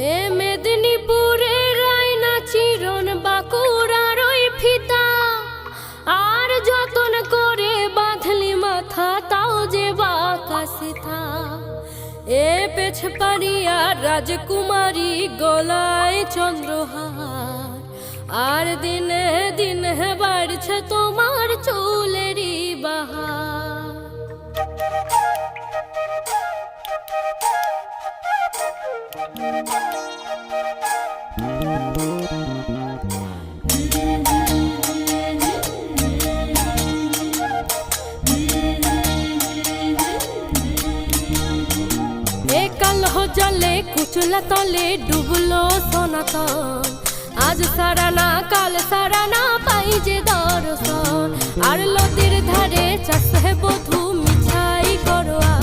এ মেদিনীপুরের রায়না চিরন বাঁকুড়ার ওই ফিতা আর যতন করে বাঁধলি মাথা তাও যে বাঁকা সিথা। এ পেছ পারিয়া রাজকুমারী গলায় চন্দ্রহার আর দিনে দিনে বাড়ছে তোমার চুলেরই বাহার। কালো জলে কুচলা তলে ডুবলো সনাতন, আজ সারানা কাল সারানা পাই যে দর্শন। আর নদীর ধারে চাষে বধূ মিছাই করোয়া